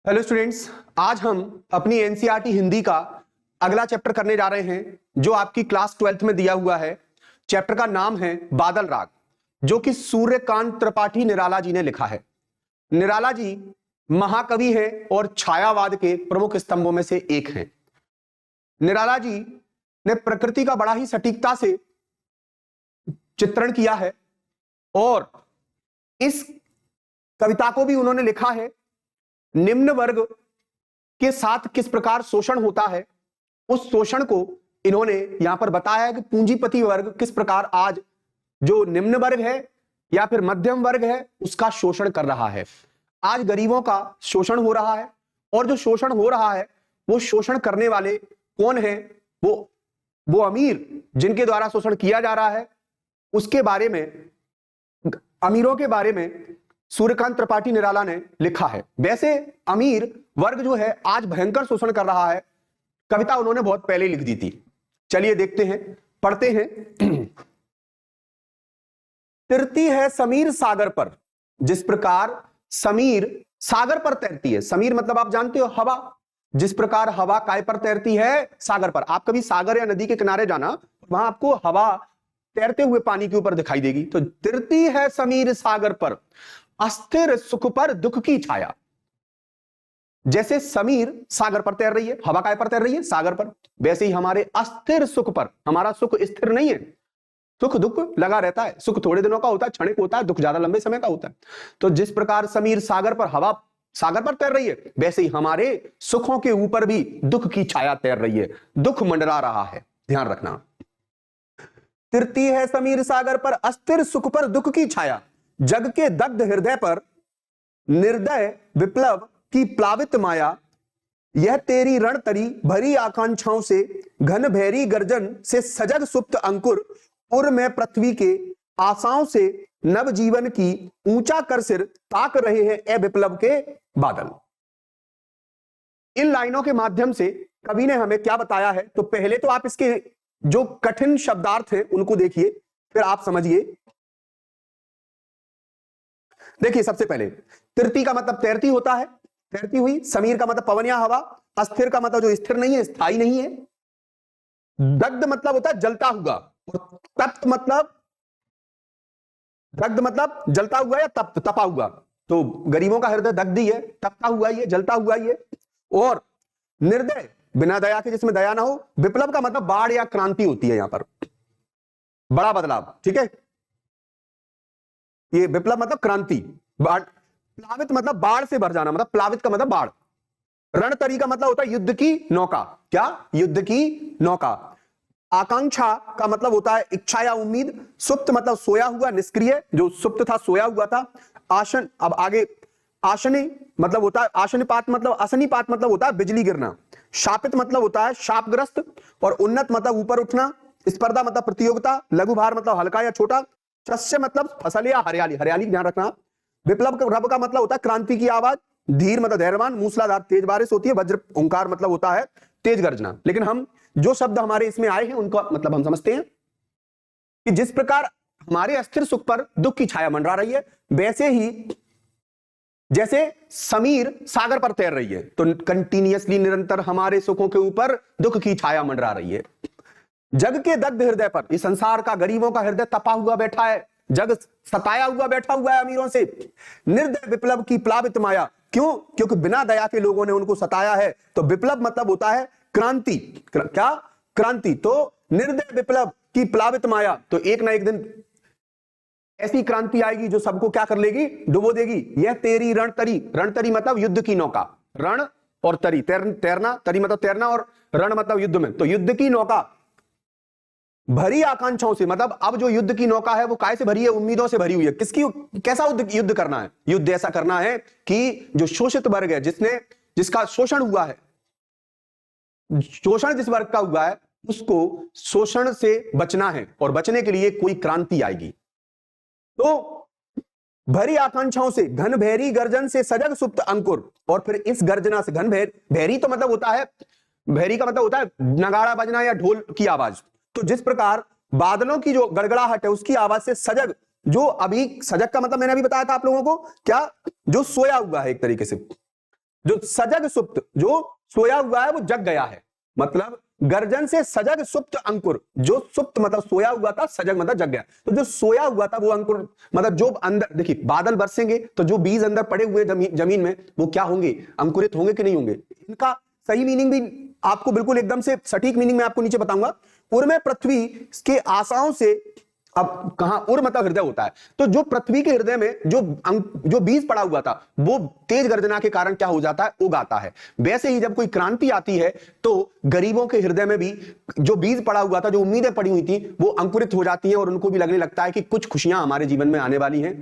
Hello students, आज हम अपनी एनसीईआरटी हिंदी का अगला चैप्टर करने जा रहे हैं जो आपकी क्लास 12th में दिया हुआ है। चैप्टर का नाम है बादल राग, जो कि सूर्यकांत त्रिपाठी निराला जी ने लिखा है। निराला जी महाकवि हैं और छायावाद के प्रमुख स्तंभों में से एक हैं। निराला जी ने प्रकृति का बड़ा ही सटीकता से चित्रण किया है और इस कविता को भी उन्होंने लिखा है निम्न वर्ग के साथ किस प्रकार शोषण होता है, उस शोषण को इन्होंने यहां पर बताया है कि पूंजीपति वर्ग किस प्रकार आज जो निम्न वर्ग है या फिर मध्यम वर्ग है उसका शोषण कर रहा है। आज गरीबों का शोषण हो रहा है और जो शोषण हो रहा है वो शोषण करने वाले कौन है? वो अमीर जिनके द्वारा शोषण किया जा रहा है, उसके बारे में, अमीरों के बारे में सूर्यकांत त्रिपाठी निराला ने लिखा है। वैसे अमीर वर्ग जो है आज भयंकर शोषण कर रहा है। कविता उन्होंने बहुत पहले लिख दी थी। चलिए देखते हैं, पढ़ते हैं। तैरती है समीर सागर पर, जिस प्रकार समीर सागर पर तैरती है। समीर मतलब आप जानते हो हवा, जिस प्रकार हवा काय पर तैरती है? सागर पर। आप कभी सागर या नदी के किनारे जाना, वहां आपको हवा तैरते हुए पानी के ऊपर दिखाई देगी। तो तैरती है समीर सागर पर, अस्थिर सुख पर दुख की छाया। जैसे समीर सागर पर तैर रही है, हवा काय पर तैर रही है? सागर पर। वैसे ही हमारे अस्थिर सुख पर, हमारा सुख स्थिर नहीं है, सुख दुख लगा रहता है। सुख थोड़े दिनों का होता है, क्षणिक होता है, दुख ज्यादा लंबे समय का होता है। तो जिस प्रकार समीर सागर पर, हवा सागर पर तैर रही है, वैसे ही हमारे सुखों के ऊपर भी दुख की छाया तैर रही है, दुख मंडरा रहा है। ध्यान रखना। तैरती है समीर सागर पर, अस्थिर सुख पर दुख की छाया, जग के दग्ध हृदय पर निर्दय विप्लव की प्लावित माया। यह तेरी रण तरी भरी आकांक्षाओं से, घन भैरी गर्जन से सजग सुप्त अंकुर, उर में पृथ्वी के आशाओं से नव जीवन की ऊंचा कर सिर ताक रहे हैं ए विप्लव के बादल। इन लाइनों के माध्यम से कवि ने हमें क्या बताया है? तो पहले तो आप इसके जो कठिन शब्दार्थ हैं उनको देखिए, फिर आप समझिए। देखिए, सबसे पहले तैरती का मतलब तैरती होता है, तैरती हुई। समीर का मतलब पवन या हवा। अस्थिर का मतलब जो स्थिर नहीं है, स्थायी नहीं है। दग्ध मतलब होता है जलता हुआ, और तप्त मतलब, दग्ध मतलब जलता हुआ या तप्त, तपा हुआ। तो गरीबों का हृदय दग्ध ही है, तपता हुआ ही है, जलता हुआ ही है। और निर्दय, बिना दया के, जिसमें दया ना हो। विप्लव का मतलब बाढ़ या क्रांति होती है, यहां पर बड़ा बदलाव। ठीक है, ये विप्लव मतलब क्रांति। प्लावित मतलब बाढ़ से भर जाना, मतलब प्लावित का मतलब बाढ़। रणतरी का मतलब होता है युद्ध की नौका। क्या? युद्ध की नौका। आकांक्षा का मतलब होता है इच्छा या उम्मीद। सुप्त मतलब सोया हुआ, निष्क्रिय, जो सुप्त था, सोया हुआ था। आशन, अब आगे आशनी मतलब होता है, आशनिपात मतलब, असनिपात मतलब होता है बिजली गिरना। शापित मतलब होता है शापग्रस्त। और उन्नत मतलब ऊपर उठना। स्पर्धा मतलब प्रतियोगिता। लघु भार मतलब हल्का या छोटा। शस्य मतलब फसल या हरियाली, हरियाली ध्यान रखना। विप्लव का रब का मतलब होता है क्रांति की आवाज। धीर मतलब धैर्यवान। मूसलाधार तेज बारिश होती है। वज्र ओंकार मतलब होता है तेज गर्जना। लेकिन हम जो शब्द हमारे इसमें आए हैं उनका मतलब हम समझते हैं कि जिस प्रकार हमारे अस्थिर सुख पर दुख की छाया मंडरा रही है, वैसे ही जैसे समीर सागर पर तैर रही है, तो कंटिन्यूअसली, निरंतर हमारे सुखों के ऊपर दुख की छाया मंडरा रही है। जग के दग्ध हृदय पर, इस संसार का, गरीबों का हृदय तपा हुआ बैठा है, जग सताया हुआ बैठा हुआ है अमीरों से। निर्दय विप्लव की प्लावित माया। क्यों? क्योंकि बिना दया के लोगों ने उनको सताया है। तो विप्लव मतलब होता है क्रांति। क्या? क्रांति। तो निर्दय विप्लव की प्लावित माया, तो एक ना एक दिन ऐसी क्रांति आएगी जो सबको क्या कर लेगी? डुबो देगी। यह तेरी रणतरी, रणतरी मतलब युद्ध की नौका। रण और तरी, तैरना, तरी मतलब तैरना, और रण मतलब युद्ध में। तो युद्ध की नौका भरी आकांक्षाओं से, मतलब अब जो युद्ध की नौका है वो काय से भरी है? उम्मीदों से भरी हुई है। किसकी? कैसा युद्ध करना है? युद्ध ऐसा करना है कि जो शोषित वर्ग है, जिसका शोषण हुआ है, शोषण जिस वर्ग का हुआ है, उसको शोषण से बचना है, और बचने के लिए कोई क्रांति आएगी। तो भरी आकांक्षाओं से, घन भैरी गर्जन से सजग सुप्त अंकुर। और फिर इस गर्जना से, घन भैरी तो मतलब होता है, भैरी का मतलब होता है नगाड़ा बजना या ढोल की आवाज। तो जिस प्रकार बादलों की जो गड़गड़ाहट है उसकी आवाज से सजग, जो अभी सजग का मतलब मैंने अभी बताया था आप लोगों को, क्या? जो सोया हुआ है एक तरीके से, जो सजग सुप्त, जो सोया हुआ है वो जग गया है, मतलब गर्जन से सजग सुप्त अंकुर, जो सुप्त मतलब सोया हुआ था, सजग मतलब जग गया। तो जो सोया हुआ था वो अंकुर, मतलब जो अंदर, देखिए बादल बरसेंगे तो जो बीज अंदर पड़े हुए जमीन में वो क्या होंगे, अंकुरित होंगे कि नहीं होंगे। इनका सही मीनिंग भी आपको बिल्कुल एकदम से सटीक मीनिंग में आपको नीचे बताऊंगा। उर में पृथ्वी के आशाओं से, अब कहां उर मतलब हृदय होता है, तो जो पृथ्वी के हृदय में जो बीज पड़ा हुआ था वो तेज गर्जना के कारण क्या हो जाता है, उग आता है। वैसे ही जब कोई क्रांति आती है तो गरीबों के हृदय में भी जो बीज पड़ा हुआ था, जो उम्मीदें पड़ी हुई थी, वो अंकुरित हो जाती हैं और उनको भी लगने लगता है कि कुछ खुशियां हमारे जीवन में आने वाली हैं।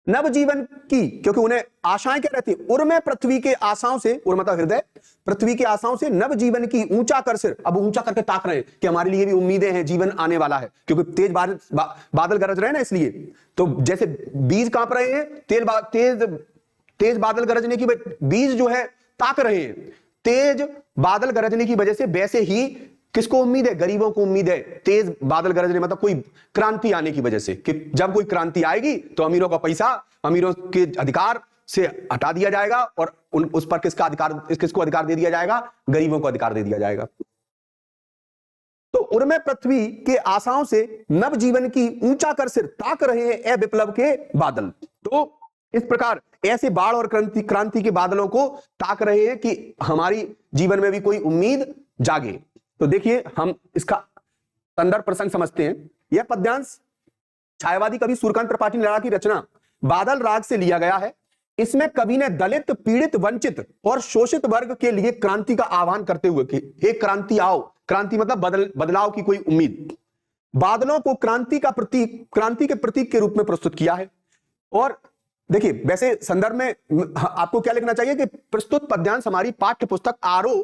नवजीवन की, क्योंकि उन्हें आशाएं क्या रहती है, उर में पृथ्वी के आशाओं से, उर मतलब हृदय, पृथ्वी के आशाओं से नवजीवन की ऊंचा कर सिर, अब ऊंचा करके ताक रहे हैं कि हमारे लिए भी उम्मीदें हैं, जीवन आने वाला है, क्योंकि तेज बादल गरज रहे हैं ना, इसलिए तो जैसे बीज कांप रहे हैं, तेज बादल गरजने की बीज जो है ताक रहे हैं तेज बादल गरजने की वजह से, वैसे ही किसको उम्मीद है, गरीबों को उम्मीद है तेज बादल गरजने, मतलब कोई क्रांति आने की वजह से, कि जब कोई क्रांति आएगी तो अमीरों का पैसा अमीरों के अधिकार से हटा दिया जाएगा और उस पर किसको अधिकार दे दिया जाएगा, गरीबों को अधिकार दे दिया जाएगा। तो उर्मे पृथ्वी के आशाओं से नव जीवन की ऊंचा कर सिर ताक रहे हैं ए विप्लव के बादल। तो इस प्रकार ऐसे बाढ़ और क्रांति के बादलों को ताक रहे हैं कि हमारी जीवन में भी कोई उम्मीद जागे। तो देखिए हम इसका संदर्भ प्रसंग समझते हैं। यह पद्यांश छायावादी कवि सूर्यकांत त्रिपाठी निराला की रचना बादल राग से लिया गया है। इसमें कवि ने दलित, पीड़ित, वंचित और शोषित वर्ग के लिए क्रांति का आह्वान करते हुए कि एक क्रांति आओ, क्रांति मतलब बदलाव की कोई उम्मीद, बादलों को क्रांति के प्रतीक के रूप में प्रस्तुत किया है। और देखिए वैसे संदर्भ में आपको क्या लिखना चाहिए कि प्रस्तुत पद्यांश हमारी पाठ्य पुस्तक आरोह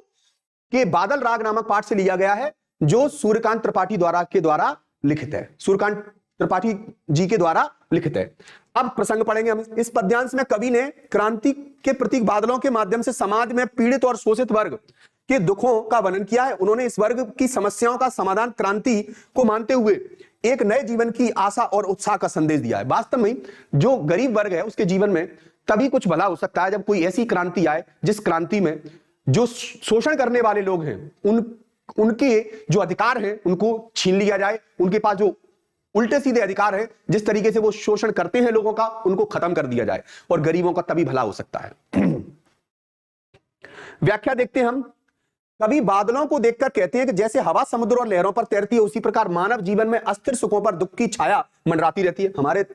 के बादल राग नामक पाठ से लिया गया है, जो सूर्यकांत त्रिपाठी द्वारा लिखित है, सूर्यकांत त्रिपाठी जी के द्वारा लिखित है। अब प्रसंग पढ़ेंगे हम। इस पद्यांश में कवि ने क्रांति के प्रतीक बादलों के माध्यम से समाज में पीड़ित और शोषित वर्ग के दुखों का वर्णन किया है। उन्होंने इस वर्ग की समस्याओं का समाधान क्रांति को मानते हुए एक नए जीवन की आशा और उत्साह का संदेश दिया है। वास्तव में जो गरीब वर्ग है उसके जीवन में तभी कुछ भला हो सकता है जब कोई ऐसी क्रांति आए जिस क्रांति में जो शोषण करने वाले लोग हैं उनके जो अधिकार हैं उनको छीन लिया जाए, उनके पास जो उल्टे सीधे अधिकार हैं जिस तरीके से वो शोषण करते हैं लोगों का, उनको खत्म कर दिया जाए और गरीबों का तभी भला हो सकता है। व्याख्या देखते हैं हम। कवि बादलों को देखकर कहते हैं कि जैसे हवा समुद्र और लहरों पर तैरती है, उसी प्रकार मानव जीवन में अस्थिर सुखों पर दुख की छाया मंडराती रहती है। हमारे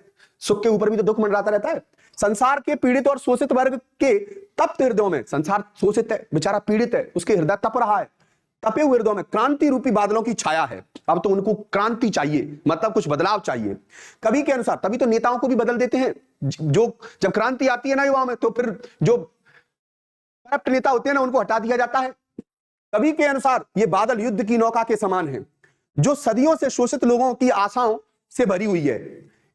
सुख के ऊपर भी तो दुख मंडराता रहता है। संसार के पीड़ित और शोषित वर्ग के तप्त हृदयों में, संसार शोषित है, बेचारा पीड़ित है, उसके हृदय तप रहा है, तपे हुए हृदयों में क्रांति रूपी बादलों की छाया है। अब तो उनको क्रांति चाहिए, मतलब कुछ बदलाव चाहिए। कवि के अनुसार तभी तो नेताओं को भी बदल देते हैं, जो जब क्रांति आती है ना युवाओं में, तो फिर जो करप्ट नेता होते हैं ना उनको हटा दिया जाता है। कवि के अनुसार ये बादल युद्ध की नौका के समान है, जो सदियों से शोषित लोगों की आशाओं से भरी हुई है।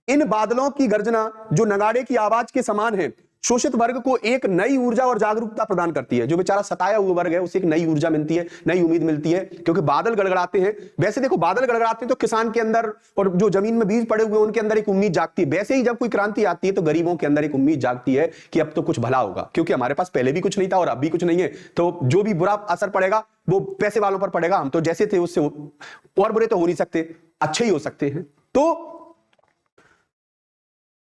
इन बादलों की गर्जना जो नगाड़े की आवाज के समान है, शोषित वर्ग को एक नई ऊर्जा और जागरूकता प्रदान करती है। जो बेचारा सताया हुआ वर्ग है उसे एक नई ऊर्जा मिलती है, नई उम्मीद मिलती है, क्योंकि बादल गड़गड़ाते हैं। वैसे देखो बादल गड़गड़ाते हैं तो किसान के अंदर और जो जमीन में बीज पड़े हुए उनके अंदर एक उम्मीद जागती है। वैसे ही जब कोई क्रांति आती है तो गरीबों के अंदर एक उम्मीद जागती है कि अब तो कुछ भला होगा, क्योंकि हमारे पास पहले भी कुछ नहीं था और अब भी कुछ नहीं है, तो जो भी बुरा असर पड़ेगा वो पैसे वालों पर पड़ेगा। हम तो जैसे थे उससे और बुरे तो हो नहीं सकते, अच्छे ही हो सकते हैं। तो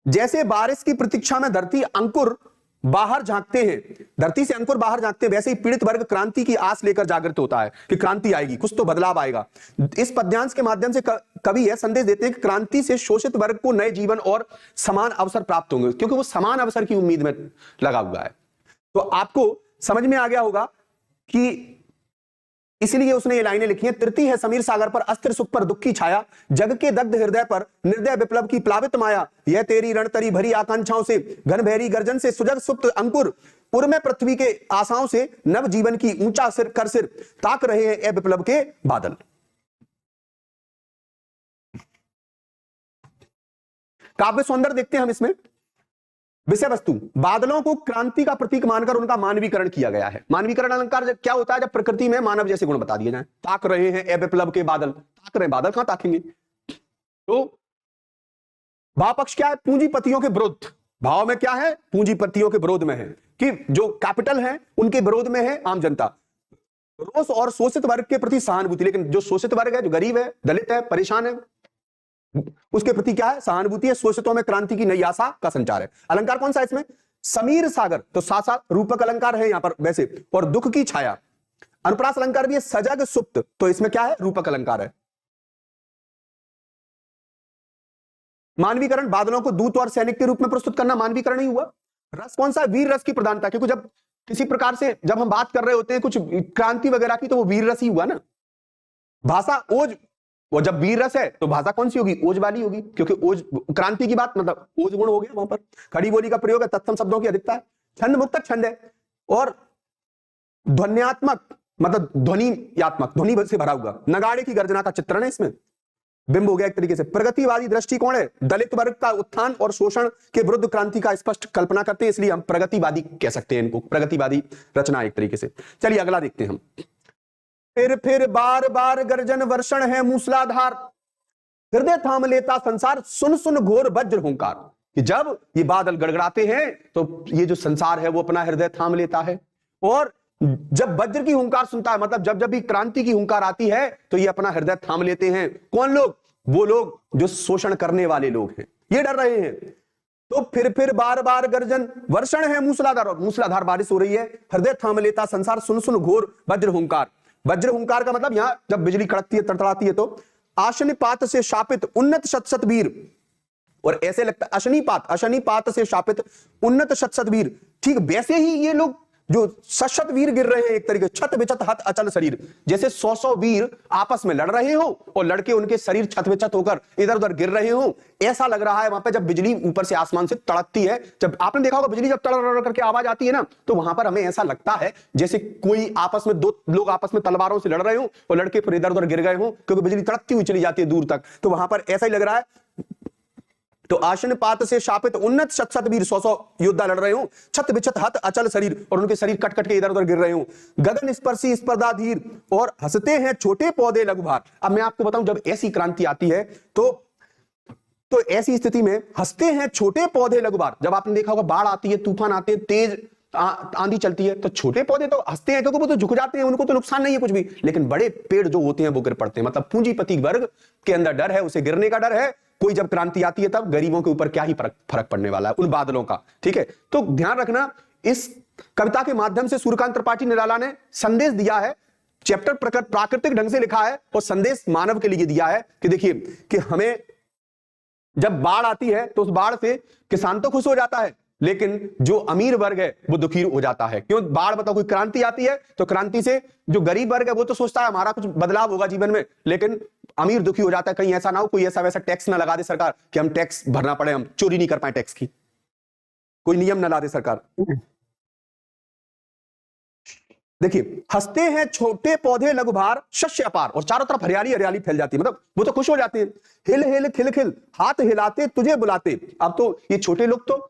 जैसे बारिश की प्रतीक्षा में धरती अंकुर बाहर झांकते हैं, धरती से अंकुर बाहर झांकते हैं, वैसे ही पीड़ित वर्ग क्रांति की आस लेकर जागृत होता है कि क्रांति आएगी, कुछ तो बदलाव आएगा। इस पद्यांश के माध्यम से कवि यह संदेश देते हैं कि क्रांति से शोषित वर्ग को नए जीवन और समान अवसर प्राप्त होंगे, क्योंकि वो समान अवसर की उम्मीद में लगा हुआ है। तो आपको समझ में आ गया होगा कि इसलिए उसने ये लाइनें लिखी हैं। तृतीय है समीर सागर पर अस्थिर सुख पर दुख की छाया, जग के दग्ध हृदय पर निर्दय विप्लव की प्लावित माया, यह तेरी रणतरी भरी आकांक्षाओं से घन भैरी गर्जन से सुजग सुप्त अंकुर, उर्मे पृथ्वी के आशाओं से नव जीवन की ऊंचा सिर कर सिर ताक रहे हैं ए विप्लव के बादल। काव्य सौंदर्य देखते हैं हम इसमें। विषय वस्तु, बादलों को क्रांति का प्रतीक मानकर उनका मानवीकरण किया गया है। मानवीकरण अलंकार क्या होता है? जब प्रकृति में मानव जैसे गुण बता दिए जाए। ताक रहे हैं ए विप्लव के बादल, ताक रहे, बादल कहां ताकेंगे? तो भाव पक्ष क्या है? पूंजीपतियों के विरुद्ध, भाव में क्या है? पूंजीपतियों के विरोध में है, कि जो कैपिटल है उनके विरोध में है आम जनता। रोष और शोषित वर्ग के प्रति सहानुभूति, लेकिन जो शोषित वर्ग है, जो गरीब है, दलित है, परेशान है, उसके प्रति क्या है? सहानुभूति है। शोषितों में क्रांति की नई आशा का संचार है। अलंकार कौन सा है इसमें? समीर सागर, तो साथ साथ रूपक अलंकार है यहां पर वैसे, और दुख की छाया। अनुप्रास अलंकार भी है, सजग सुप्त, तो इसमें क्या है? रूपक अलंकार है। मानवीकरण, बादलों को दूत और सैनिक के रूप में प्रस्तुत करना मानवीकरण ही हुआ। रस कौन सा? वीर रस की प्रधानता, क्योंकि जब किसी प्रकार से जब हम बात कर रहे होते हैं कुछ क्रांति वगैरह की, तो वो वीर रस ही हुआ ना। भाषा ओज, वो जब वीर रस है तो भाषा कौन सी होगी? ओज वाली होगी, क्योंकि ओज क्रांति की बात, मतलब ओज गुण हो गया वहां पर। खड़ी बोली का प्रयोग है, तत्सम शब्दों की अधिकता है। छंद मुक्तक छंद है, और ध्वन्यात्मक मतलब ध्वनियात्मक, ध्वनि से भरा हुआ। नगाड़े की गर्जना का चित्रण है इसमें, बिंब हो गया एक तरीके से। प्रगतिवादी दृष्टिकोण है, दलित वर्ग का उत्थान और शोषण के विरुद्ध क्रांति का स्पष्ट कल्पना करते हैं, इसलिए हम प्रगतिवादी कह सकते हैं इनको, प्रगतिवादी रचना एक तरीके से। चलिए अगला देखते हैं हम। फिर बार बार गर्जन वर्षण है मूसलाधार, हृदय थाम लेता संसार, सुन सुन घोर वज्र हुंकार। कि जब ये बादल गड़गड़ाते हैं तो ये जो संसार है वो अपना हृदय थाम लेता है, और जब वज्र की हुंकार सुनता है, मतलब जब जब भी क्रांति की हुंकार आती है तो ये अपना हृदय थाम लेते हैं। कौन लोग? वो लोग जो शोषण करने वाले लोग हैं, ये डर रहे हैं। तो फिर बार बार गर्जन वर्षण है मूसलाधार, और मूसलाधार बारिश हो रही है। हृदय थाम लेता संसार, सुन सुन घोर वज्र हुंकार। वज्र हुंकार का मतलब यहां जब बिजली कड़कती है, तड़तड़ाती है, तो आशनिपात से शापित उन्नत शत वीर, और ऐसे लगता है अशनिपात से शापित उन्नत शत वीर, ठीक वैसे ही ये लोग जो शत वीर गिर रहे हैं एक तरीके, छत बिछत हत अचल शरीर, जैसे 100 वीर आपस में लड़ रहे हो और लड़के उनके शरीर छत बिछत होकर इधर उधर गिर रहे हो, ऐसा लग रहा है वहां पे जब बिजली ऊपर से आसमान से तड़कती है। जब आपने देखा होगा बिजली जब तड़ करके आवाज आती है ना, तो वहां पर हमें ऐसा लगता है जैसे कोई आपस में, दो लोग आपस में तलवारों से लड़ रहे हो और लड़के फिर इधर उधर गिर गए हो, क्योंकि बिजली तड़कती हुई चली जाती है दूर तक, तो वहां पर ऐसा ही लग रहा है। तो आशनपात से शापित उन्नत शत वीर, 100 योद्धा लड़ रहे हो, छत बिछत हत अचल शरीर, और उनके शरीर कट कट के इधर उधर गिर रहे हो। गगन स्पर्शी स्पर्धाधीर, और हंसते हैं छोटे पौधे लघुभार। अब मैं आपको बताऊं, जब ऐसी क्रांति आती है तो ऐसी स्थिति में हंसते हैं छोटे पौधे लघुभार। जब आपने देखा होगा बाढ़ आती है, तूफान आते हैं, तेज आंधी चलती है, तो छोटे पौधे तो हंसते हैं, क्योंकि वो तो झुक जाते हैं, उनको तो नुकसान नहीं है कुछ भी, लेकिन बड़े पेड़ जो होते हैं वो गिर पड़ते हैं। मतलब पूंजीपति वर्ग के अंदर डर है, उसे गिरने का डर है। कोई जब क्रांति आती है तब गरीबों के ऊपर क्या ही फर्क पड़ने वाला है उन बादलों का। ठीक है, तो ध्यान रखना, इस कविता के माध्यम से सूर्यकांत त्रिपाठी निराला ने संदेश दिया है। चैप्टर प्राकृतिक ढंग से लिखा है और संदेश मानव के लिए दिया है कि देखिए कि हमें जब बाढ़ आती है तो उस बाढ़ से किसान तो खुश हो जाता है, लेकिन जो अमीर वर्ग है वो दुखी हो जाता है। क्यों? बाढ़ बताओ, कोई क्रांति आती है तो क्रांति से जो गरीब वर्ग है वो तो सोचता है हमारा कुछ बदलाव होगा जीवन में, लेकिन अमीर दुखी हो जाता है। कहीं ऐसा ना हो कोई ऐसा वैसा टैक्स ना लगा दे सरकार कि हम टैक्स भरना पड़े, हम चोरी नहीं कर पाए टैक्स की, कोई नियम ना ला दे सरकार। देखिए, हंसते हैं छोटे पौधे लघुभार, शस्य अपार, और चारों तरफ हरियाली हरियाली फैल जाती है, मतलब वो तो खुश हो जाते हैं। हिल हिल खिल खिल हाथ हिलाते तुझे बुलाते। अब तो ये छोटे लोग तो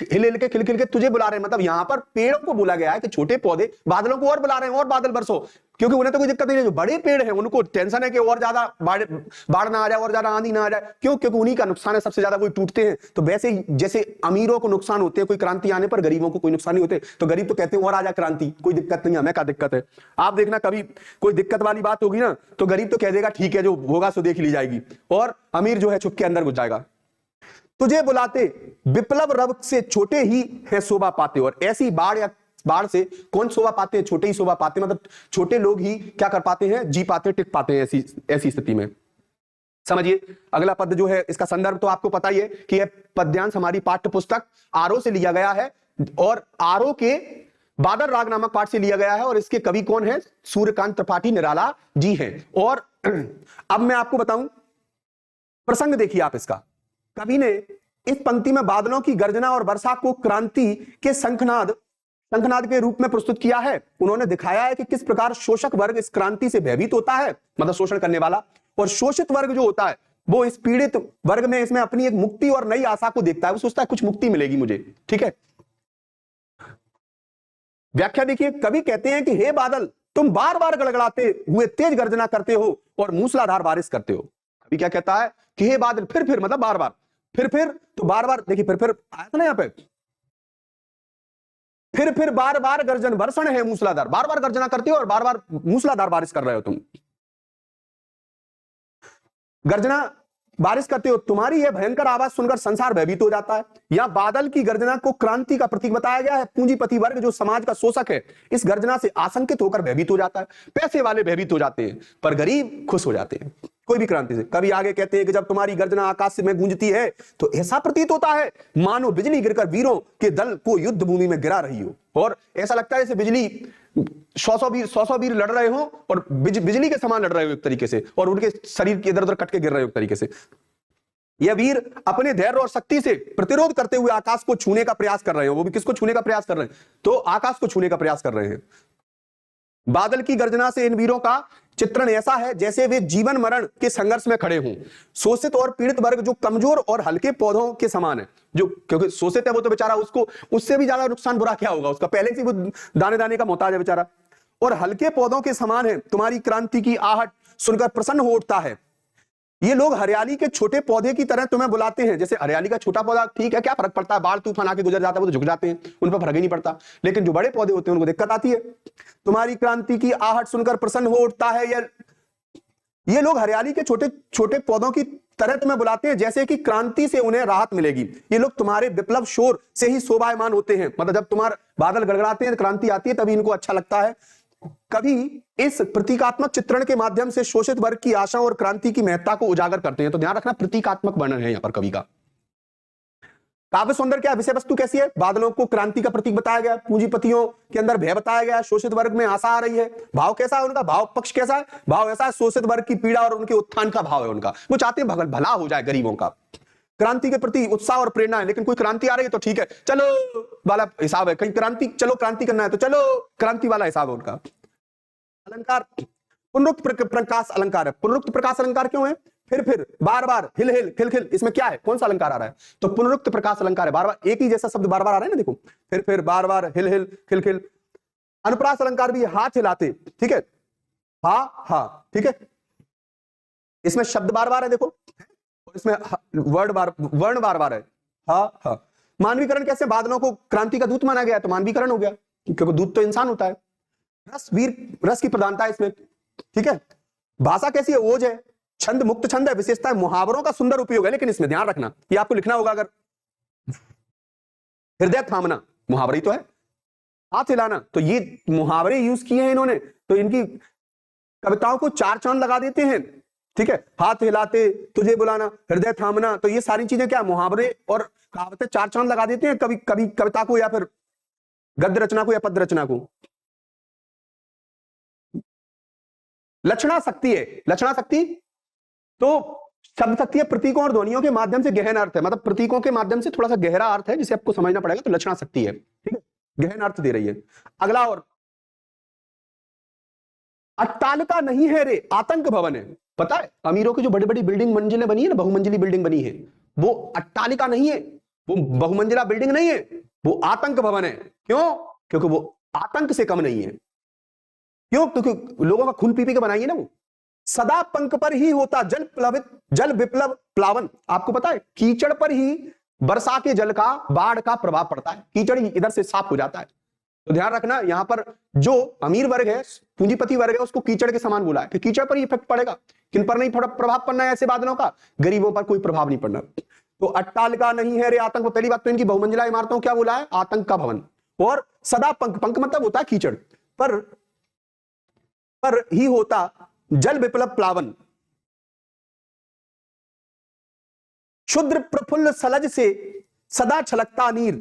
हिल हिल के खिल खिल के तुझे बुला रहे हैं, मतलब यहां पर पेड़ों को बोला गया है कि छोटे पौधे बादलों को और बुला रहे हैं, और बादल बरसो, क्योंकि उन्हें तो कोई दिक्कत नहीं है। जो बड़े पेड़ हैं उनको टेंशन है कि और ज्यादा बाढ़ ना आ जाए, और ज्यादा आंधी ना आ जाए। क्यों? क्योंकि उन्हीं का नुकसान है सबसे ज्यादा, वही टूटते हैं। तो वैसे ही जैसे अमीरों को नुकसान होते हैं कोई क्रांति आने पर, गरीबों को कोई नुकसान नहीं होते, तो गरीब तो कहते हैं और आ जाए क्रांति, कोई दिक्कत नहीं, हमें क्या दिक्कत है। आप देखना कभी कोई दिक्कत वाली बात होगी ना, तो गरीब तो कह देगा ठीक है जो होगा सो देख ली जाएगी, और अमीर जो है चुपके अंदर घुस जाएगा। तुझे बुलाते विप्लव रब से छोटे ही है शोभा पाते, और ऐसी बाढ़ से कौन शोभा पाते हैं? छोटे ही शोभा पाते, मतलब छोटे लोग ही क्या कर पाते हैं? जी पाते, टिक पाते हैं ऐसी स्थिति में। समझिए अगला पद जो है, इसका संदर्भ तो आपको पता ही है कि यह पद्यांश हमारी पाठ्य पुस्तक आरो से लिया गया है, और आरो के बादल राग नामक पाठ से लिया गया है, और इसके कवि कौन है? सूर्यकांत त्रिपाठी निराला जी हैं। और अब मैं आपको बताऊं प्रसंग, देखिए आप इसका। कवि ने इस पंक्ति में बादलों की गर्जना और वर्षा को क्रांति के शंखनाद के रूप में प्रस्तुत किया है। उन्होंने दिखाया है कि किस प्रकार शोषक वर्ग इस क्रांति से भयभीत होता है, मतलब शोषण करने वाला, और शोषित वर्ग जो होता है वो इस पीड़ित वर्ग में इसमें अपनी एक मुक्ति और नई आशा को देखता है। वो सोचता है कुछ मुक्ति मिलेगी मुझे। ठीक है, व्याख्या देखिए। कवि कहते हैं कि हे बादल, तुम बार बार गड़गड़ाते हुए तेज गर्जना करते हो और मूसलाधार बारिश करते हो। कवि क्या कहता है कि हे बादल, फिर मतलब बार बार, फिर तो बार बार देखिए, फिर आया था ना यहाँ पे, फिर बार बार गर्जन, वर्षण है मूसलाधार, बार बार गर्जना करते हो और बार बार मूसलाधार बारिश कर रहे हो तुम। गर्जना बारिश करते हो, तुम्हारी यह भयंकर आवाज सुनकर संसार भयभीत हो जाता है। यहां बादल की गर्जना को क्रांति का प्रतीक बताया गया है। पूंजीपति वर्ग जो समाज का शोषक है, इस गर्जना से आशंकित होकर भयभीत हो जाता है। पैसे वाले भयभीत हो जाते हैं, पर गरीब खुश हो जाते हैं कोई भी क्रांति से। कभी आगे कहते हैं कि जब तुम्हारी गर्जना आकाश में गूंजती है तो ऐसा प्रतीत होता है मानो बिजली गिरकर वीरों के दल को युद्ध भूमि में गिरा रही हो, और ऐसा लगता है जैसे बिजली 100 वीर लड़ रहे हो और बिजली के समान लड़ रहे हो एक तरीके से, और उनके शरीर के इधर उधर कट के गिर रहे हो एक तरीके से। ये वीर अपने धैर्य और शक्ति से प्रतिरोध करते हुए आकाश को छूने का प्रयास कर रहे हो। वो भी किसको छूने का प्रयास कर रहे हैं? तो आकाश को छूने का प्रयास कर रहे हैं। बादल की गर्जना से इन वीरों का चित्रण ऐसा है जैसे वे जीवन मरण के संघर्ष में खड़े हों। शोषित और पीड़ित वर्ग जो कमजोर और हल्के पौधों के समान है, जो क्योंकि शोषित है वो तो बेचारा, उसको उससे भी ज्यादा नुकसान बुरा क्या होगा उसका, पहले से वो दाने दाने का मोहताज है बेचारा, और हल्के पौधों के समान है। तुम्हारी क्रांति की आहट सुनकर प्रसन्न हो उठता है। ये लोग हरियाली के छोटे पौधे की तरह तुम्हें बुलाते हैं। जैसे हरियाली का छोटा पौधा, ठीक है, क्या फर्क पड़ता है, बाढ़ तूफान आके गुजर जाता है वो तो झुक जाते हैं, उन पर फर्क ही नहीं पड़ता। लेकिन जो बड़े पौधे होते हैं उनको दिक्कत आती है। तुम्हारी क्रांति की आहट सुनकर प्रसन्न हो उठता है। ये लोग हरियाली के छोटे छोटे पौधों की तरह तुम्हें बुलाते हैं, जैसे कि क्रांति से उन्हें राहत मिलेगी। ये लोग तुम्हारे विप्लव शोर से ही शोभायमान होते हैं। मतलब जब तुम्हारे बादल गड़गड़ाते हैं, क्रांति आती है, तभी इनको अच्छा लगता है। कभी इस प्रतीकात्मक चित्रण के माध्यम से शोषित वर्ग की आशा और क्रांति की महत्ता को उजागर करते हैं। तो ध्यान रखना, प्रतीकात्मक वर्णन है यहां पर कवि का। काव्य सौंदर्य क्या, विषय वस्तु कैसी है? बादलों को क्रांति का प्रतीक बताया गया, पूंजीपतियों के अंदर भय बताया गया, शोषित वर्ग में आशा आ रही है। भाव कैसा है उनका? भाव पक्ष कैसा है? भाव ऐसा है, शोषित वर्ग की पीड़ा और उनके उत्थान का भाव है उनका। वो चाहते हैं भला हो जाए गरीबों का। क्रांति के प्रति उत्साह और प्रेरणा है। लेकिन कोई क्रांति आ रही है तो ठीक है, चलो वाला हिसाब है। कहीं क्रांति, चलो क्रांति करना है तो चलो क्रांति वाला हिसाब है उनका। अलंकार पुनरुक्त प्रकाश अलंकार है। पुनरुक्त प्रकाश अलंकार क्यों है? फिर बार बार, हिल हिल खिल खिल, इसमें क्या है, कौन सा अलंकार आ रहा है? तो पुनरुक्त प्रकाश अलंकार है। बार बार एक ही जैसा शब्द बार बार आ रहा है ना, देखो, फिर बार बार, हिल हिल खिल खिल। अनुप्रास अलंकार भी, हाथ हिलाते, ठीक है, हा, ठीक है, इसमें शब्द बार बार है, देखो, इसमें वर्ण बार बार है, हा। मानवीकरण कैसे? बादलों को क्रांति का दूत माना गया तो मानवीकरण हो गया, क्योंकि दूत तो इंसान होता है। रस की प्रधानता है इसमें, ठीक है। भाषा कैसी है? ओज है, छंद मुक्त छंद है, विशेषता है, मुहावरों का सुंदर उपयोग है। लेकिन इसमें ध्यान रखना, ये आपको लिखना होगा, अगर हृदय थामना मुहावरा तो है, हाथ हिलाना तो ये मुहावरे यूज किए हैं इन्होंने, तो इनकी कविताओं को 4 चांद लगा देते हैं, ठीक है। हाथ हिलाते, तुझे बुलाना, हृदय थामना, तो ये सारी चीजें क्या, मुहावरे और कहावतें 4 चांद लगा देते हैं कभी कभी कविता को, या फिर गद्य रचना को, या पद्य रचना को। लक्षणा शक्ति है, लक्षणा शक्ति तो शब्द शक्ति है, प्रतीकों और ध्वनियों के माध्यम से गहन अर्थ है, मतलब प्रतीकों के माध्यम से थोड़ा सा गहरा अर्थ है जिसे आपको समझना पड़ेगा, तो लक्षणा शक्ति है, ठीक है, गहन अर्थ दे रही है। अगला, और अट्टालिका नहीं है रे, आतंक भवन है। पता है अमीरों की जो बड़ी बड़ी बिल्डिंग मंजिलें बनी है ना, बहुमंजिली बिल्डिंग बनी है, वो अट्टालिका नहीं है, वो बहुमंजिला बिल्डिंग नहीं है, वो आतंक भवन है। क्यों? क्योंकि वो आतंक से कम नहीं है। क्यों? क्योंकि लोगों का खून पी पी के बनाई है ना वो। सदा पंख पर ही होता जल विप्लव प्लावन। आपको पता है कीचड़ पर ही वर्षा के जल का, बाढ़ का प्रभाव पड़ता है, कीचड़ ही इधर से साफ हो जाता है। तो ध्यान रखना, यहां पर जो अमीर वर्ग है, पूंजीपति वर्ग है, उसको कीचड़ के समान बोला है कि कीचड़ पर ही इफेक्ट पड़ेगा। किन पर नहीं प्रभाव पड़ना है ऐसे बादलों का? गरीबों पर कोई प्रभाव नहीं पड़ना। तो अट्टालिका नहीं है रे आतंक, पहली बात तो इनकी बहुमंजिला इमारतों क्या बोला है? आतंक का भवन। और सदा पंख, पंख मतलब होता है कीचड़, पर ही होता जल विप्लव प्लावन। क्षुद्र प्रफुल्ल सलज से सदा छलकता नीर,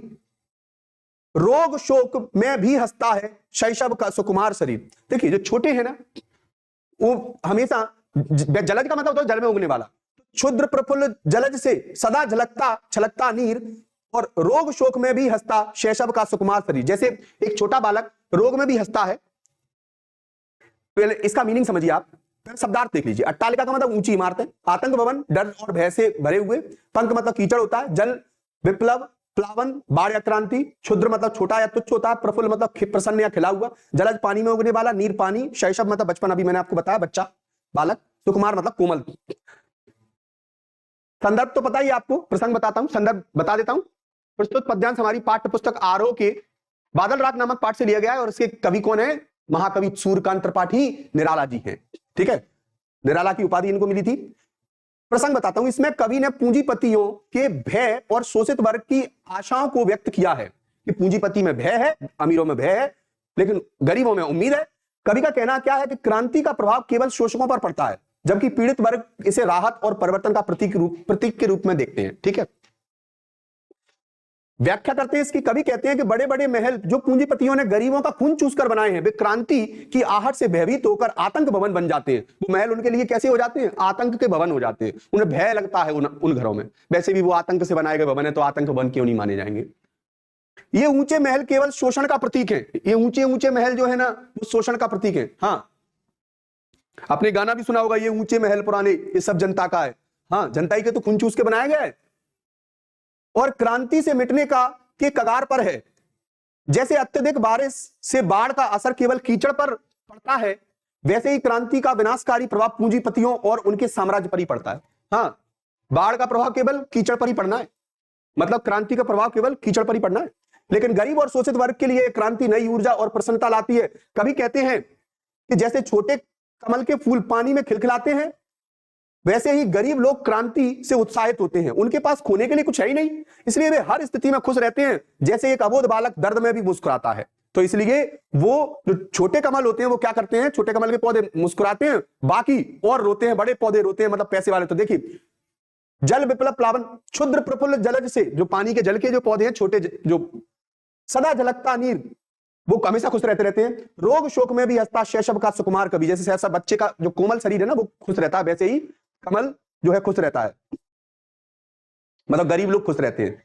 रोग शोक में भी हंसता है शैशव का सुकुमार शरीर। देखिए जो छोटे हैं ना, वो हमेशा, जलज का मतलब होता है जल में उगने वाला। क्षुद्र प्रफुल्ल जलज से सदा छलकता नीर, और रोग शोक में भी हंसता शैशव का सुकुमार शरीर। जैसे एक छोटा बालक रोग में भी हंसता है। पहले इसका मीनिंग समझिए आप, शब्दार्थ देख लीजिए। अट्टालिका का मतलब ऊंची इमारत है, आतंक भवन डर और भय से भरे हुए, पंख मतलब कीचड़ होता है, जल विप्लव प्लावन बाढ़ या क्रांति, क्षुद्र मतलब छोटा या तुच्छ होता है, प्रफुल्ल मतलब प्रसन्न या खिला हुआ, जलज पानी में उगने वाला, नीर पानी, शैशव मतलब बचपन, अभी मैंने आपको बताया बच्चा, बालक, सुकुमार मतलब कोमल। संदर्भ तो पता ही आपको, प्रसंग बताता हूं, संदर्भ बता देता हूं। प्रस्तुत पद्यांश हमारी पाठ्य पुस्तक आरोह के बादल रात नामक पाठ से लिया गया है और इसके कवि कौन है? महाकवि सूर्यकांत त्रिपाठी निराला जी हैं। ठीक है, निराला की उपाधि इनको मिली थी। प्रसंग बताता हूं, इसमें कवि ने पूंजीपतियों के भय और शोषित वर्ग की आशाओं को व्यक्त किया है कि पूंजीपति में भय है, अमीरों में भय है, लेकिन गरीबों में उम्मीद है। कवि का कहना क्या है कि क्रांति का प्रभाव केवल शोषकों पर पड़ता है, जबकि पीड़ित वर्ग इसे राहत और परिवर्तन का प्रतीक के रूप में देखते हैं। ठीक है, व्याख्या करते हैं इसकी। कवि कहते हैं कि बड़े बड़े महल जो पूंजीपतियों ने गरीबों का खून चूसकर बनाए हैं, वे क्रांति की आहट से भयभीत होकर आतंक भवन बन जाते हैं। वो महल उनके लिए कैसे हो जाते हैं? आतंक के भवन हो जाते हैं। उन्हें भय लगता है उन घरों में। वैसे भी वो आतंक से बनाए गए भवन है, तो आतंक भवन क्यों नहीं माने जाएंगे? ये ऊंचे महल केवल शोषण का प्रतीक है। ये ऊंचे ऊंचे महल जो है ना, वो शोषण का प्रतीक है। हाँ, आपने गाना भी सुना होगा, ये ऊंचे महल पुराने, ये सब जनता का है। हाँ, जनता ही के तो खून चूस के बनाया गया है और क्रांति से मिटने के कगार पर है। जैसे अत्यधिक बारिश से बाढ़ का असर केवल कीचड़ पर पड़ता है, वैसे ही क्रांति का विनाशकारी प्रभाव पूंजीपतियों और उनके साम्राज्य पर ही पड़ता है। हाँ, बाढ़ का प्रभाव केवल कीचड़ पर ही पड़ना है, मतलब क्रांति का प्रभाव केवल कीचड़ पर ही पड़ना है। लेकिन गरीब और शोषित वर्ग के लिए क्रांति नई ऊर्जा और प्रसन्नता लाती है। कभी कहते हैं कि जैसे छोटे कमल के फूल पानी में खिलखिलाते हैं, वैसे ही गरीब लोग क्रांति से उत्साहित होते हैं। उनके पास खोने के लिए कुछ है ही नहीं, इसलिए वे हर स्थिति में खुश रहते हैं। जैसे एक अबोध बालक दर्द में भी मुस्कुराता है, तो इसलिए वो जो छोटे कमल होते हैं वो क्या करते हैं? छोटे कमल के पौधे मुस्कुराते हैं, बाकी और रोते हैं, बड़े पौधे रोते हैं, मतलब पैसे वाले। तो देखिए, जल विप्लव प्लावन क्षुद्र प्रफुल्ल जलज से, जो पानी के जल के जो पौधे हैं छोटे, जो सदा झलकता नीर, वो हमेशा खुश रहते हैं। रोग शोक में भी हंसता शैशव का सुकुमार कवि। जैसे शैशव बच्चे का जो कोमल शरीर है ना, वो खुश रहता है, वैसे ही कमल जो है खुश रहता है, मतलब गरीब लोग खुश रहते हैं।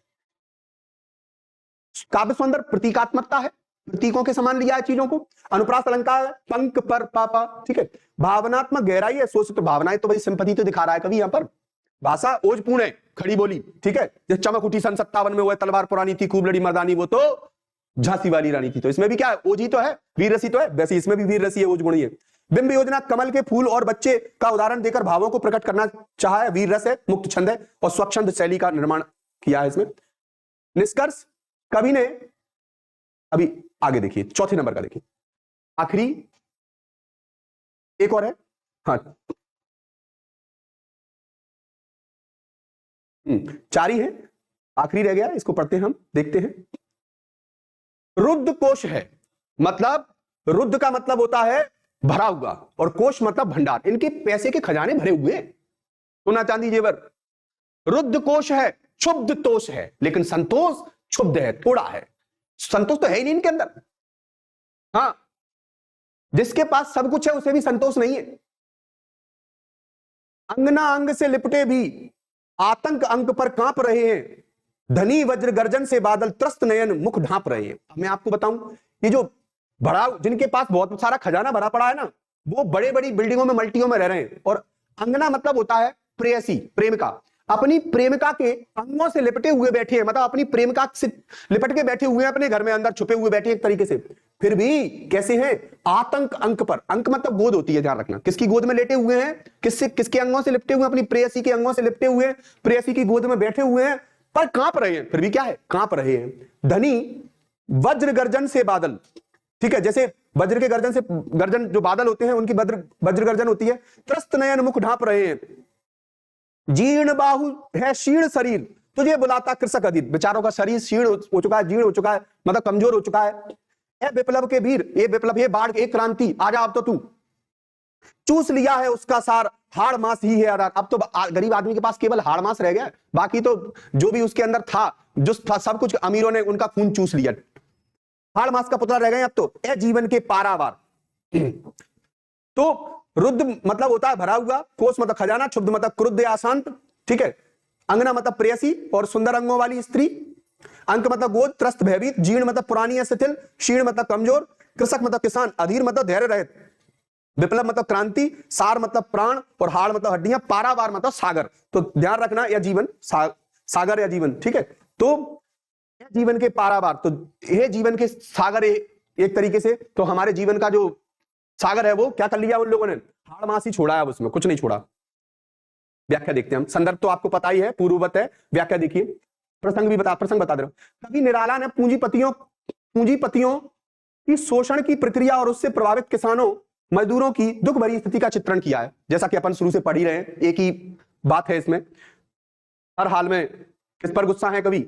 काव्य सौंदर्य प्रतीकात्मकता है, प्रतीकों के समान लिया है चीजों को। अनुप्रास अलंकार है, पंख पर पापा। ठीक है, भावनात्मक गहराई है, शोषित भावनाएं, तो भाई सिंपैथी तो दिखा रहा है कवि यहाँ पर। भाषा ओजपूर्ण है, खड़ी बोली। ठीक है, जैसे चमक उठी सन 57 में, वो तलवार पुरानी थी, खूब लड़ी मर्दानी, वो तो झांसी वाली रानी थी। तो इसमें भी क्या है? ओजी तो है, वीर रसी तो है, वैसे इसमें भी वीर रसी है, ओज गुणी है। बिंब योजना कमल के फूल और बच्चे का उदाहरण देकर भावों को प्रकट करना चाहा है। वीर रस है, मुक्त छंद है और स्वच्छंद शैली का निर्माण किया है इसमें। निष्कर्ष, कवि ने, अभी आगे देखिए, चौथे नंबर का देखिए, आखिरी एक और है। हाँ, 4 ही है, आखिरी रह गया, इसको पढ़ते हैं हम, देखते हैं। रुद्ध कोश है, मतलब रुद्ध का मतलब होता है भरा हुआ, और कोश मतलब भंडार। इनके पैसे के खजाने भरे हुए, सोना चांदी जेवर। रुद्ध कोश है, क्षुब्ध तोष है, लेकिन संतोष क्षुब्ध है, थोड़ा है। संतोष तो है ही नहीं इनके अंदर। हाँ, जिसके पास सब कुछ है उसे भी संतोष नहीं है। अंगना अंग से लिपटे भी आतंक अंक पर कांप रहे हैं। धनी वज्र गर्जन से बादल त्रस्त नयन मुख ढांप रहे हैं। मैं आपको बताऊं, ये जो बड़ा, जिनके पास बहुत सारा खजाना भरा पड़ा है ना, वो बड़े बड़ी बिल्डिंगों में, मल्टियों में रह रहे हैं। और अंगना मतलब होता है प्रेयसी, प्रेमिका। अपनी प्रेमिका के अंगों से लिपटे हुए बैठे हैं, मतलब अपनी प्रेमिका से लिपट के बैठे हुए हैं, अपने घर में अंदर छुपे हुए बैठे एक तरीके से। फिर भी कैसे हैं? आतंक अंक पर। अंक मतलब गोद होती है, ध्यान रखना। किसकी गोद में लेटे हुए हैं? किसके अंगों से लिपटे हुए? अपनी प्रेयसी के अंगों से लिपटे हुए हैं, प्रेयसी की गोद में बैठे हुए हैं, पर कांप रहे हैं। फिर भी क्या है? कांप रहे हैं। धनी वज्र गर्जन से बादल, ठीक है, जैसे वज्र के गर्जन से, गर्जन जो बादल होते हैं उनकी वज्र गर्जन होती है। त्रस्त नयन मुख ढांप रहे हैं। जीर्ण बाहु है शीर्ण शरीर, तुझे बुलाता कृषक अधीर। बेचारों का शरीर शीर्ण हो चुका है, जीर्ण हो चुका है, मतलब कमजोर हो चुका है। ए विप्लव के वीर, ये विप्लव, ये बाढ़, एक क्रांति, आजा अब तो तू। चूस लिया है उसका सार, हाड़ मास ही है आधार। अब तो गरीब आदमी के पास केवल हाड़ मास रह गया, बाकी तो जो भी उसके अंदर था, जो था सब कुछ अमीरों ने उनका खून चूस लिया। हाड़ मास का पुतला रह गए अब तो। ए जीवन के पारावार। तो रुद्ध मतलब होता है भरा हुआ, कोष मतलब खजाना, क्षुब्ध मतलब क्रुद्ध या शांत। ठीक है, अंगना मतलब प्रेयसी और सुंदर अंगों वाली स्त्री। अंक मतलब गोद, त्रस्त भयभीत, जीर्ण मतलब पुरानी या शिथिल, क्षीण मतलब कमजोर, कृषक मतलब किसान, अधीर मतलब धैर्य रहित, विप्लव मतलब क्रांति, सार मतलब प्राण और हाड़ मतलब हड्डियां, पारावार मतलब सागर। तो ध्यान रखना, यह जीवन सागर या जीवन। ठीक है, तो जीवन के पारावार, तो ये जीवन के सागर एक तरीके से। तो हमारे जीवन का जो सागर है वो क्या कर लिया उन लोगों ने? हाड़ मास ही छोड़ा है, उसमें कुछ नहीं छोड़ा। व्याख्या देखते हैं हम। संदर्भ तो आपको पता ही है, पूर्ववत है, व्याख्या देखिए। प्रसंग बता दे रहा हूं। कभी निराला ने पूंजीपतियों की शोषण की प्रक्रिया और उससे प्रभावित किसानों मजदूरों की दुख भरी स्थिति का चित्रण किया है। जैसा कि अपन शुरू से पढ़ ही रहे हैं, एक ही बात है इसमें। हर हाल में किस पर गुस्सा है कवि?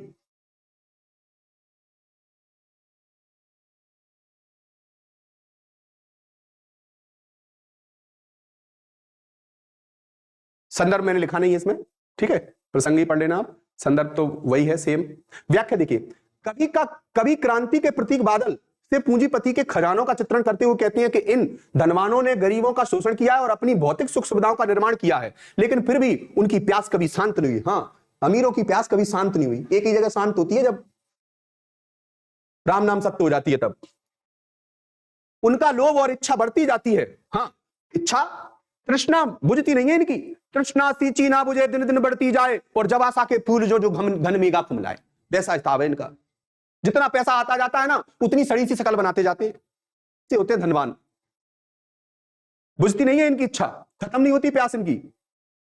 संदर्भ मैंने लिखा नहीं है इसमें, ठीक है, प्रसंग ही पढ़ लेना आप, संदर्भ तो वही है सेम। व्याख्या देखिए, कभी क्रांति के प्रतीक बादल से पूंजीपति के खजानों का चित्रण करते हुए कहते हैं कि इन धनवानों ने गरीबों का शोषण किया है और अपनी भौतिक सुख सुविधाओं का निर्माण किया है, लेकिन फिर भी उनकी प्यास कभी शांत नहीं हुई। हाँ, अमीरों की प्यास कभी शांत नहीं हुई। एक ही जगह शांत होती है जब राम नाम सत्य हो जाती है, तब उनका लोभ और इच्छा बढ़ती जाती है। हाँ, इच्छा तृष्णा बुझती नहीं है इनकी, तृष्णा सींची ना बुझे दिन दिन बढ़ती जाए, और जब आशा के फूल जो जो घन मेघा फुमलाए, वैसा हिसाब है इनका। जितना पैसा आता जाता है ना, उतनी सड़ी सी शकल बनाते जाते हैं, से होते हैं धनवान। बुझती नहीं है इनकी इच्छा, खत्म नहीं होती प्यास इनकी।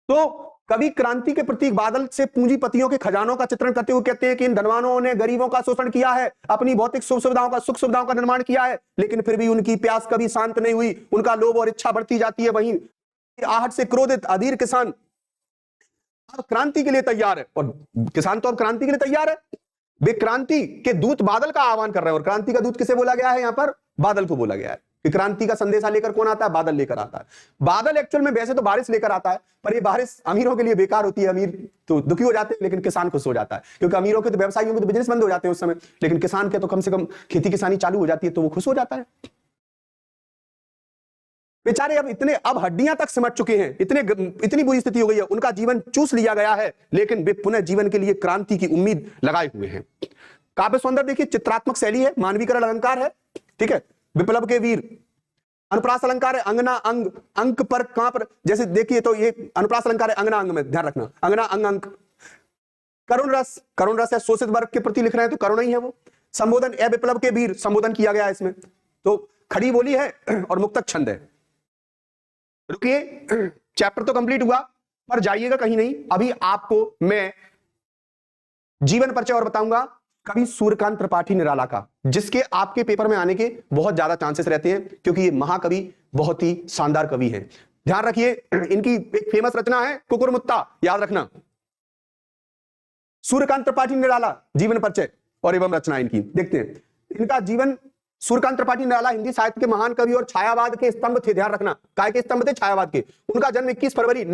तो कभी क्रांति के प्रतीक बादल से पूंजीपतियों के खजानों का चित्रण करते हुए कहते हैं कि इन धनवानों ने गरीबों का शोषण किया है, अपनी भौतिक सुख सुविधाओं का निर्माण किया है, लेकिन फिर भी उनकी प्यास कभी शांत नहीं हुई, उनका लोभ और इच्छा बढ़ती जाती है। वहीं आहट से क्रोधित अधीर किसान अब क्रांति के लिए तैयार है, और किसान तो अब क्रांति के लिए तैयार है। वे क्रांति के दूत बादल का आह्वान कर रहे हैं, और क्रांति का दूत किसे बोला गया है? यहां पर बादल को बोला गया है कि क्रांति का संदेशा लेकर कौन आता है? बादल लेकर आता है। बादल एक्चुअल में वैसे तो बारिश लेकर आता है, पर ये बारिश अमीरों के लिए बेकार होती है। अमीर तो दुखी हो जाते हैं, लेकिन किसान खुश हो जाता है, क्योंकि अमीरों के तो व्यवसायियों के तो बिजनेस बंद हो जाते हैं उस समय, लेकिन किसान के तो कम से कम खेती किसानी चालू हो जाती है, तो वो खुश हो जाता है। बेचारे अब हड्डियां तक सिमट चुके हैं, इतनी बुरी स्थिति हो गई है, उनका जीवन चूस लिया गया है, लेकिन वे पुनः जीवन के लिए क्रांति की उम्मीद लगाए हुए हैं। काव्य सौंदर्य देखिए, चित्रात्मक शैली है, मानवीकरण अलंकार है, ठीक है, विप्लव के वीर, अनुप्रास अलंकार है, अंगना अंग अंक पर कांप, जैसे देखिए तो ये अनुप्रास अलंकार है अंगना अंग में, ध्यान रखना, अंगना अंग अंक। करुण रस है, शोषित वर्ग के प्रति लिख रहे हैं तो करुण ही है वो। संबोधन ए विप्लव के वीर, संबोधन किया गया है इसमें। तो खड़ी बोली है और मुक्तक छंद है। रुकिए, चैप्टर तो कंप्लीट हुआ, पर जाइएगा कहीं नहीं, अभी आपको मैं जीवन परिचय और बताऊंगा कवि सूर्यकांत त्रिपाठी निराला का, जिसके आपके पेपर में आने के बहुत ज्यादा चांसेस रहते हैं, क्योंकि ये महाकवि बहुत ही शानदार कवि हैं। ध्यान रखिए, इनकी एक फेमस रचना है कुकुरमुत्ता, याद रखना। सूर्यकांत त्रिपाठी निराला जीवन परिचय और एवं रचना इनकी देखते हैं। इनका जीवन, सूर्यकांत त्रिपाठी निराला हिंदी साहित्य के महान कवि और छायावाद के स्तंभ थे। ध्यान रखना, काय के स्तंभ थे? छायावाद के। उनका जन्म 21 फरवरी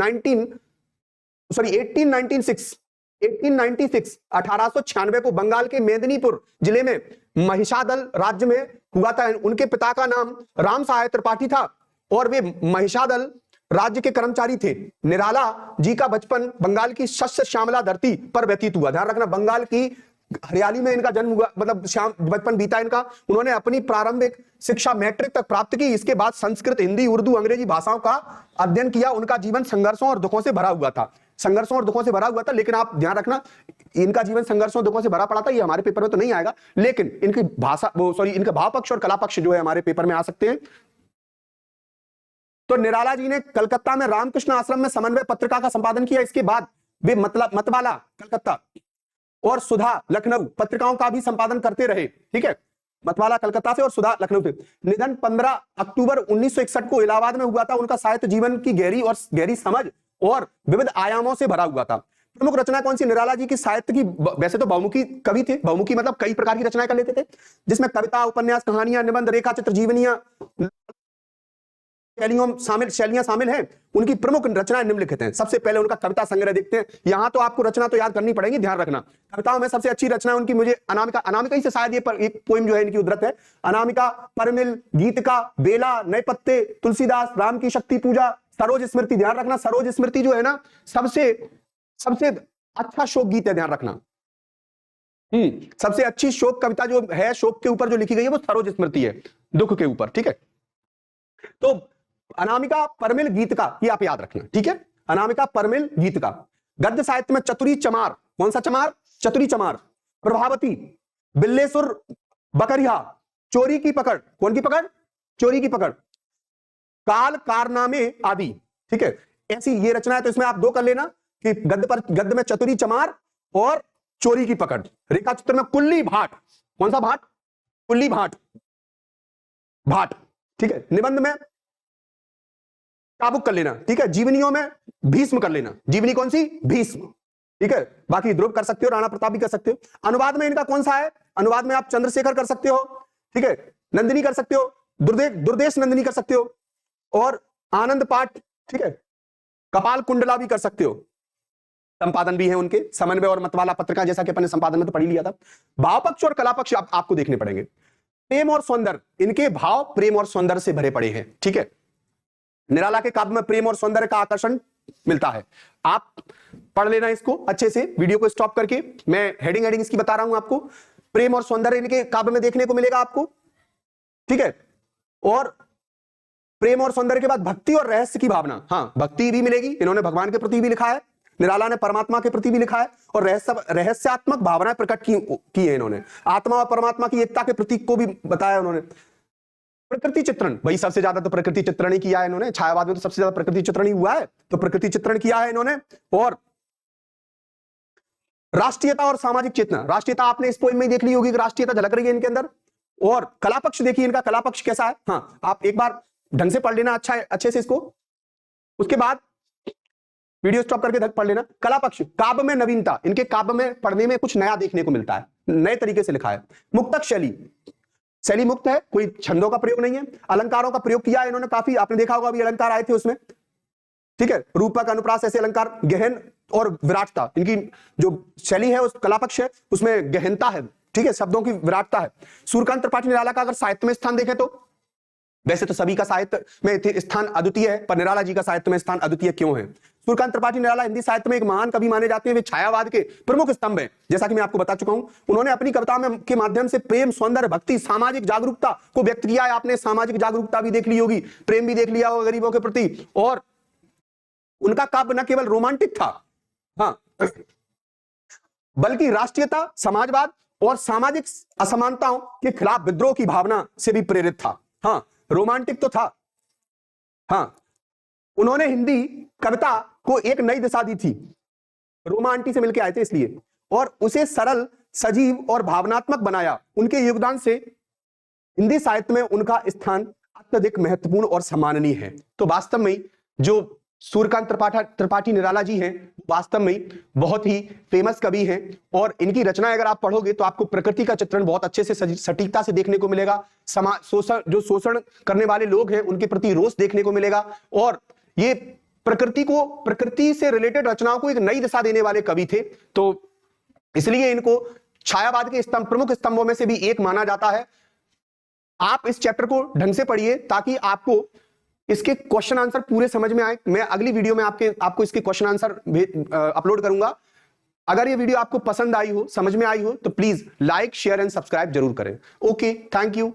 1896 को बंगाल के मेदिनीपुर जिले में महिषादल राज्य में हुआ था। उनके पिता का नाम राम सहाय त्रिपाठी था और वे महिषादल राज्य के कर्मचारी थे। निराला जी का बचपन बंगाल की शस्य श्यामला धरती पर व्यतीत हुआ। ध्यान रखना, बंगाल की हरियाली में इनका जन्म हुआ, मतलब बचपन बीता इनका। उन्होंने अपनी प्रारंभिक शिक्षा मैट्रिक तक प्राप्त की। इसके बाद संस्कृत, हिंदी, उर्दू, अंग्रेजी भाषाओं का अध्ययन किया। उनका जीवन संघर्षों और दुखों से भरा हुआ था, लेकिन आप ध्यान रखना, इनका जीवन संघर्षों दुखों से भरा पड़ा था। ये हमारे पेपर में तो नहीं आएगा, लेकिन इनकी भाषा इनका भाव पक्ष और कला पक्ष जो है हमारे पेपर में आ सकते हैं। तो निराला जी ने कलकत्ता में रामकृष्ण आश्रम में समन्वय पत्रिका का संपादन किया। इसके बाद वे मतवाला कलकत्ता और सुधा लखनऊ पत्रिकाओं का भी संपादन करते रहे। ठीक है, मतवाला कलकत्ता से और सुधा लखनऊ से। निधन 15 अक्टूबर 1961 को इलाहाबाद में हुआ था। उनका साहित्य जीवन की गहरी समझ और विविध आयामों से भरा हुआ था। प्रमुख रचना कौन सी? निराला जी की साहित्य की, वैसे तो बहुमुखी कवि थे, बहुमुखी मतलब कई प्रकार की रचनाएं कर लेते थे, जिसमें कविता, उपन्यास, कहानियां, निबंध, रेखा चित्र, जीवनियां, शैलियां शामिल हैं। उनकी प्रमुख रचनाएं निम्नलिखित हैं। सबसे पहले उनका कविता संग्रह देखते हैं। यहां तो आपको रचना तो याद करनी पड़ेगी, ध्यान रखना। कविताओं में सबसे अच्छी रचना उनकी मुझे अनामिका ही से शायद ये एक पोएम जो है इनकी उद्धृत है। अनामिका, परमिल, गीतिका, बेला, नए पत्ते, तुलसीदास, राम की शक्ति पूजा, सरोज स्मृति। ध्यान रखना, सरोज स्मृति जो है ना, सबसे अच्छा शोक गीत है, ध्यान रखना। सबसे अच्छी शोक कविता जो है, शोक के ऊपर जो लिखी गई है, वो सरोज स्मृति है, दुख के ऊपर। ठीक है, तो अनामिका, परमिल, गीतिका, ये आप याद रखना। ठीक है, अनामिका, परमिल, गीतिका। गद्य साहित्य में चतुरी चमार, कौन सा चमार? चतुरी चमार, प्रभावती, बिल्लेसुर, बकरिया, चोरी की पकड़, कौन की पकड़? चोरी की पकड़, काल कारनामे आदि। ठीक है, ऐसी ये रचना है तो इसमें आप 2 कर लेना कि गद्य में चतुरी चमार और चोरी की पकड़। रेखा चित्र में कुल्ली भाट, कौन सा भाट? कुल्ली भाट, भाट, ठीक है। निबंध में चाबुक कर लेना, ठीक है। जीवनियों में भीष्म कर लेना, जीवनी कौन सी? भीष्म, ठीक है। बाकी ध्रुव कर सकते हो, राणा प्रताप भी कर सकते हो। अनुवाद में इनका कौन सा है? अनुवाद में आप चंद्रशेखर कर सकते हो, ठीक है, नंदिनी कर सकते हो, दुर्देश नंदिनी कर सकते हो, और आनंद पाठ, ठीक है, कपाल कुंडला भी कर सकते हो। संपादन भी है उनके, समन्वय और मतवाला पत्रिका, जैसा कि अपन ने संपादन में तो पढ़ लिया था। भाव पक्ष और कला पक्ष आपको देखने पड़ेंगे। प्रेम और सौंदर्य, इनके भाव प्रेम और सौंदर्य से भरे पड़े हैं, ठीक है। निराला के काव्य में प्रेम और सौंदर्य का आकर्षण मिलता है। आप पढ़ लेना इसको अच्छे से, वीडियो को स्टॉप करके। मैं हेडिंग इसकी बता रहा हूं आपको। प्रेम और सौंदर्य इनके काव्य में देखने को मिलेगा आपको, ठीक है। और प्रेम और सौंदर्य के बाद भक्ति और रहस्य की भावना, हाँ, भक्ति भी मिलेगी। इन्होंने भगवान के प्रति भी लिखा है, निराला ने परमात्मा के प्रति भी लिखा है, और रहस्यात्मक भावनाएं प्रकट की है इन्होंने। आत्मा और परमात्मा की एकता के प्रतीक को भी बताया उन्होंने। प्रकृति चित्रण, भाई सबसे ज्यादा तो प्रकृति चित्रण ही किया है इन्होंने। छायावाद में तो सबसे ज्यादा प्रकृति चित्रण ही हुआ है, तो प्रकृति चित्रण किया है इन्होंने। और राष्ट्रीयता और सामाजिक चेतना, राष्ट्रीयता आपने इस पोएम में देख ली होगी कि राष्ट्रीयता झलक रही है इनके अंदर। और कला पक्ष देखिए इनका, कला पक्ष कैसा है, हाँ, आप एक बार ढंग से पढ़ लेना, अच्छा है, अच्छे से इसको। उसके बाद वीडियो स्टॉप करके पढ़ लेना। कला पक्ष, काव्य में नवीनता, इनके काव्य में पढ़ने में कुछ नया देखने को मिलता है, नए तरीके से लिखा है। मुक्तक शैली, शैली मुक्त है, कोई छंदों का प्रयोग नहीं है। अलंकारों का प्रयोग किया है इन्होंने काफी, आपने देखा होगा अभी अलंकार आए थे उसमें, ठीक है। रूपक, अनुप्रास, ऐसे अलंकार, गहन और विराटता, इनकी जो शैली है उस कला पक्ष है, उसमें गहनता है, ठीक है, शब्दों की विराटता है। सूर्यकांत त्रिपाठी निराला का अगर साहित्य में स्थान देखें तो, वैसे तो सभी का साहित्य में स्थान अद्वितीय है, पर निराला जी का साहित्य में स्थान अद्वितीय क्यों है? सूर्यकांत त्रिपाठी निराला हिंदी साहित्य में एक महान कवि माने जाते हैं, वे छायावाद के प्रमुख स्तंभ हैं, जैसा कि मैं आपको बता चुका हूं। उन्होंने अपनी कविता में के माध्यम से प्रेम, सौंदर्य, भक्ति, सामाजिक जागरूकता को व्यक्त किया है। आपने सामाजिक जागरूकता भी देख ली होगी, प्रेम भी देख लिया होगा गरीबों के प्रति। और उनका काव्य न केवल रोमांटिक था, हाँ, बल्कि राष्ट्रीयता, समाजवाद और सामाजिक असमानताओं के खिलाफ विद्रोह की भावना से भी प्रेरित था। हाँ, रोमांटिक तो था, हाँ। उन्होंने हिंदी कविता को एक नई दिशा दी थी, रोमा आंटी से मिलकर आए थे इसलिए, और उसे सरल, सजीव और भावनात्मक बनाया। उनके योगदान से हिंदी साहित्य में उनका स्थान अत्यधिक महत्वपूर्ण और सम्माननीय है। तो वास्तव में जो सूर्यकांत त्रिपाठी निराला जी हैं, वास्तव में बहुत ही फेमस कवि हैं, और इनकी रचनाएं अगर आप पढ़ोगे तो आपको प्रकृति का चित्रण बहुत अच्छे से सटीकता से देखने को मिलेगा। जो शोषण करने वाले लोग हैं उनके प्रति रोष देखने को मिलेगा, और ये प्रकृति से रिलेटेड रचनाओं को एक नई दिशा देने वाले कवि थे। तो इसलिए इनको छायावाद के प्रमुख स्तंभों में से भी एक माना जाता है। आप इस चैप्टर को ढंग से पढ़िए ताकि आपको इसके क्वेश्चन आंसर पूरे समझ में आए। मैं अगली वीडियो में आपको इसके क्वेश्चन आंसर अपलोड करूंगा। अगर ये वीडियो आपको पसंद आई हो, समझ में आई हो, तो please like, share and subscribe जरूर करें। Okay, thank you.